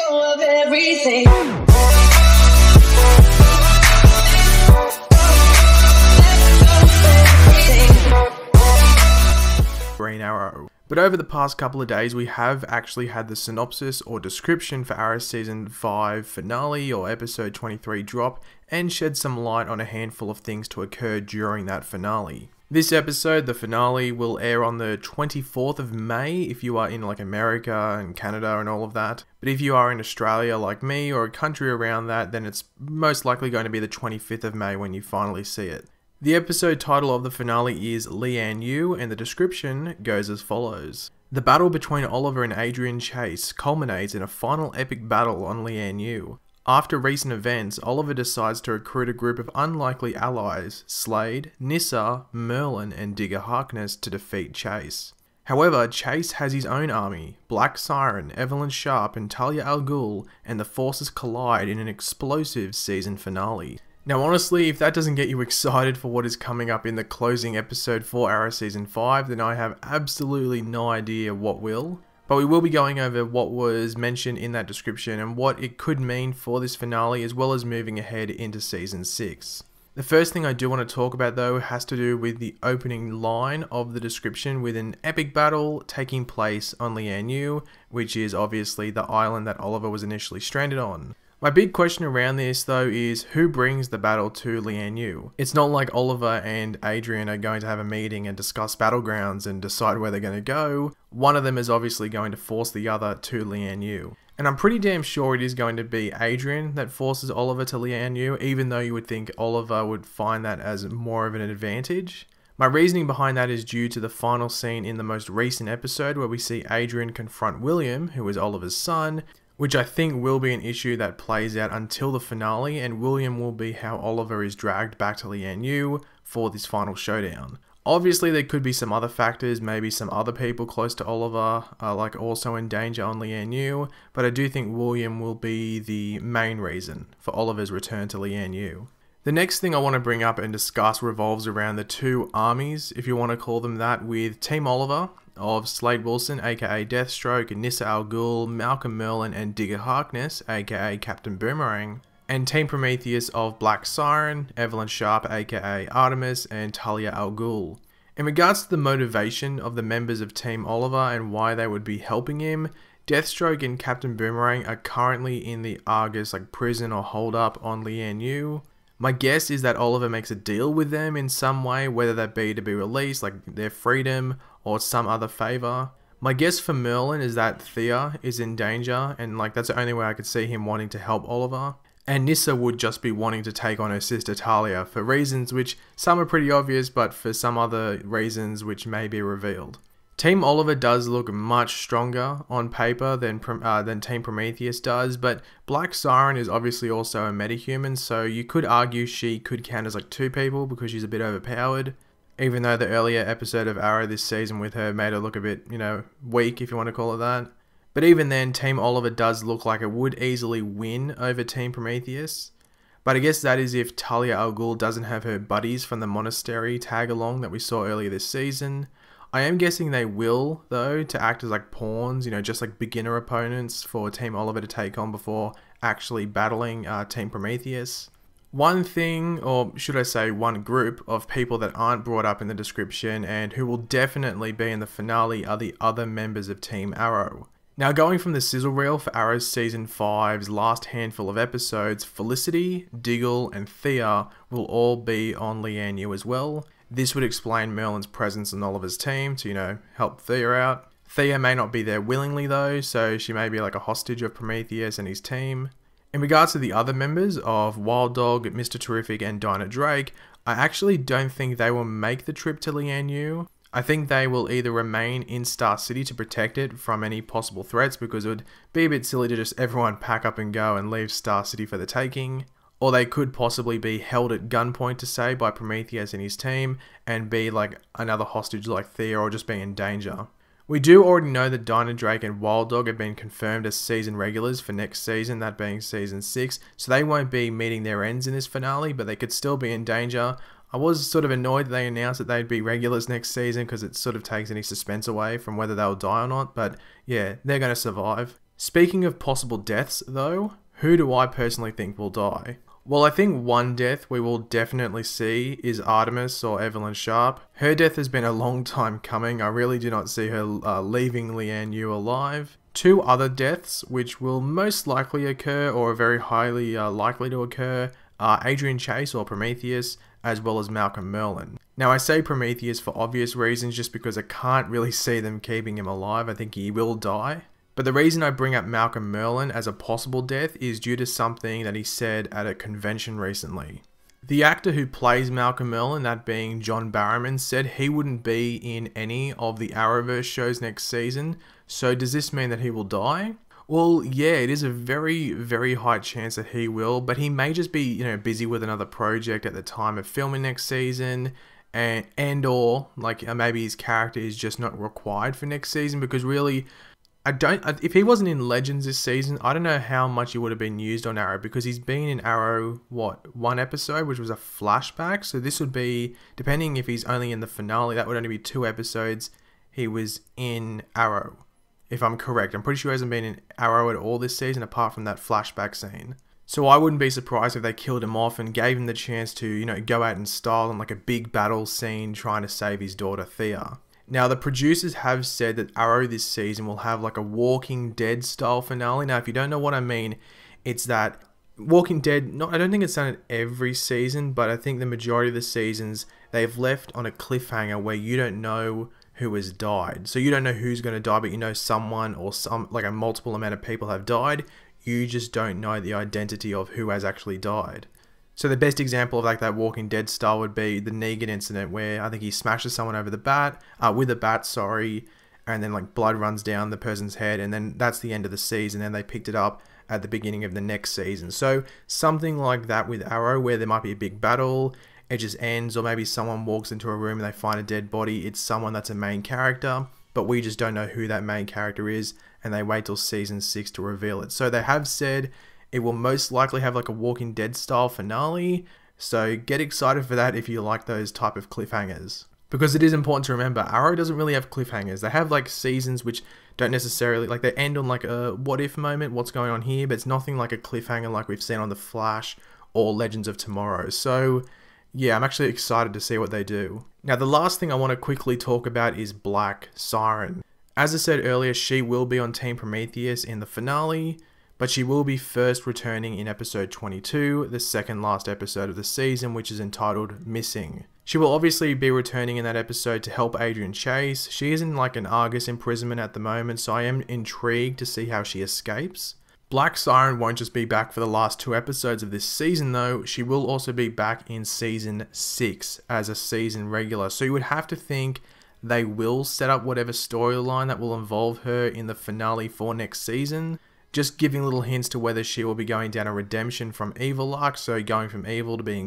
go of everything. Green Arrow. But over the past couple of days, we have actually had the synopsis or description for Arrow Season 5 finale or episode 23 drop and shed some light on a handful of things to occur during that finale. This episode, the finale, will air on the 24th of May if you are in like America and Canada and all of that. But if you are in Australia like me or a country around that, then it's most likely going to be the 25th of May when you finally see it. The episode title of the finale is Lian Yu, and the description goes as follows. The battle between Oliver and Adrian Chase culminates in a final epic battle on Lian Yu. After recent events, Oliver decides to recruit a group of unlikely allies, Slade, Nyssa, Merlin, and Digger Harkness to defeat Chase. However, Chase has his own army, Black Siren, Evelyn Sharp, and Talia al Ghul, and the forces collide in an explosive season finale. Now honestly, if that doesn't get you excited for what is coming up in the closing episode for Arrow Season 5, then I have absolutely no idea what will. But we will be going over what was mentioned in that description and what it could mean for this finale, as well as moving ahead into Season 6. The first thing I do want to talk about though has to do with the opening line of the description, with an epic battle taking place on Lian Yu, which is obviously the island that Oliver was initially stranded on. My big question around this though is who brings the battle to Lian Yu? It's not like Oliver and Adrian are going to have a meeting and discuss battlegrounds and decide where they're going to go. One of them is obviously going to force the other to Lian Yu. And I'm pretty damn sure it is going to be Adrian that forces Oliver to Lian Yu, even though you would think Oliver would find that as more of an advantage. My reasoning behind that is due to the final scene in the most recent episode where we see Adrian confront William, who is Oliver's son, which I think will be an issue that plays out until the finale, and William will be how Oliver is dragged back to Lian Yu for this final showdown. Obviously there could be some other factors, maybe some other people close to Oliver are like also in danger on Lian Yu, but I do think William will be the main reason for Oliver's return to Lian Yu. The next thing I want to bring up and discuss revolves around the two armies, if you want to call them that, with Team Oliver of Slade Wilson, aka Deathstroke, Nyssa al Ghul, Malcolm Merlin, and Digger Harkness, aka Captain Boomerang, and Team Prometheus of Black Siren, Evelyn Sharp, aka Artemis, and Talia al Ghul. In regards to the motivation of the members of Team Oliver and why they would be helping him, Deathstroke and Captain Boomerang are currently in the Argus prison or hold-up on Lian Yu. My guess is that Oliver makes a deal with them in some way, whether that be to be released, like their freedom, or some other favour. My guess for Merlin is that Thea is in danger, and that's the only way I could see him wanting to help Oliver. And Nyssa would just be wanting to take on her sister Talia, for reasons which some are pretty obvious, but for some other reasons which may be revealed. Team Oliver does look much stronger on paper than Team Prometheus does, but Black Siren is obviously also a metahuman, so you could argue she could count as two people because she's a bit overpowered. Even though the earlier episode of Arrow this season with her made her look a bit, weak, if you want to call it that. But even then, Team Oliver does look like it would easily win over Team Prometheus. But I guess that is if Talia al Ghul doesn't have her buddies from the monastery tag along that we saw earlier this season. I am guessing they will, though, to act as pawns, just beginner opponents for Team Oliver to take on before actually battling Team Prometheus. One thing, or should I say one group of people that aren't brought up in the description and who will definitely be in the finale are the other members of Team Arrow. Now, going from the sizzle reel for Arrow Season 5's last handful of episodes, Felicity, Diggle, and Thea will all be on Lian Yu as well. This would explain Merlin's presence in Oliver's team to, help Thea out. Thea may not be there willingly though, so she may be a hostage of Prometheus and his team. In regards to the other members of Wild Dog, Mr. Terrific, and Dinah Drake, I actually don't think they will make the trip to Lian Yu. I think they will either remain in Star City to protect it from any possible threats, because it would be a bit silly to just everyone pack up and go and leave Star City for the taking. Or they could possibly be held at gunpoint to say by Prometheus and his team and be another hostage like Thea, or just be in danger. We do already know that Dinah Drake and Wild Dog have been confirmed as season regulars for next season, that being season 6, so they won't be meeting their ends in this finale, but they could still be in danger. I was sort of annoyed that they announced that they'd be regulars next season, because it sort of takes any suspense away from whether they'll die or not, but yeah, they're going to survive. Speaking of possible deaths though, who do I personally think will die? Well, I think one death we will definitely see is Artemis or Evelyn Sharp. Her death has been a long time coming. I really do not see her leaving Leanne Yu alive. Two other deaths which will most likely occur or are very highly likely to occur are Adrian Chase or Prometheus, as well as Malcolm Merlyn. Now I say Prometheus for obvious reasons, just because I can't really see them keeping him alive. I think he will die. But the reason I bring up Malcolm Merlyn as a possible death is due to something that he said at a convention recently. The actor who plays Malcolm Merlyn, that being John Barrowman, said he wouldn't be in any of the Arrowverse shows next season. So does this mean that he will die? Well, yeah, it is a very, very high chance that he will, but he may just be, busy with another project at the time of filming next season, and or like maybe his character is just not required for next season, because really, if he wasn't in Legends this season, I don't know how much he would have been used on Arrow, because he's been in Arrow, one episode, which was a flashback. So this would be, depending if he's only in the finale, that would only be 2 episodes he was in Arrow, if I'm correct. I'm pretty sure he hasn't been in Arrow at all this season, apart from that flashback scene. So I wouldn't be surprised if they killed him off and gave him the chance to, go out in style in like a big battle scene trying to save his daughter Thea. Now, the producers have said that Arrow this season will have like a Walking Dead style finale. Now, if you don't know what I mean, it's that Walking Dead, I don't think it's done it every season, but I think the majority of the seasons, they've left on a cliffhanger where you don't know who has died. So you don't know who's going to die, but you know someone or like a multiple amount of people have died. You just don't know the identity of who has actually died. So the best example of like that Walking Dead style would be the Negan incident, where I think he smashes someone over the bat, with a bat, sorry, and then like blood runs down the person's head, and then that's the end of the season, and they picked it up at the beginning of the next season. So something like that with Arrow, where there might be a big battle, it just ends, or maybe someone walks into a room and they find a dead body. It's someone that's a main character, but we just don't know who that main character is, and they wait till season 6 to reveal it. So they have said it will most likely have like a Walking Dead style finale, so get excited for that if you like those type of cliffhangers. Because it is important to remember, Arrow doesn't really have cliffhangers. They have like seasons which don't necessarily, like they end on like a what if moment, what's going on here, but it's nothing like a cliffhanger like we've seen on The Flash or Legends of Tomorrow. So yeah, I'm actually excited to see what they do. Now the last thing I want to quickly talk about is Black Siren. As I said earlier, she will be on Team Prometheus in the finale, but she will be first returning in episode 22, the second last episode of the season, which is entitled Missing. She will obviously be returning in that episode to help Adrian Chase. She is in like an Argus imprisonment at the moment, so I am intrigued to see how she escapes. Black Siren won't just be back for the last 2 episodes of this season though, she will also be back in season 6 as a season regular. So you would have to think they will set up whatever storyline that will involve her in the finale for next season. Just giving little hints to whether she will be going down a redemption from evil arc, so going from evil to being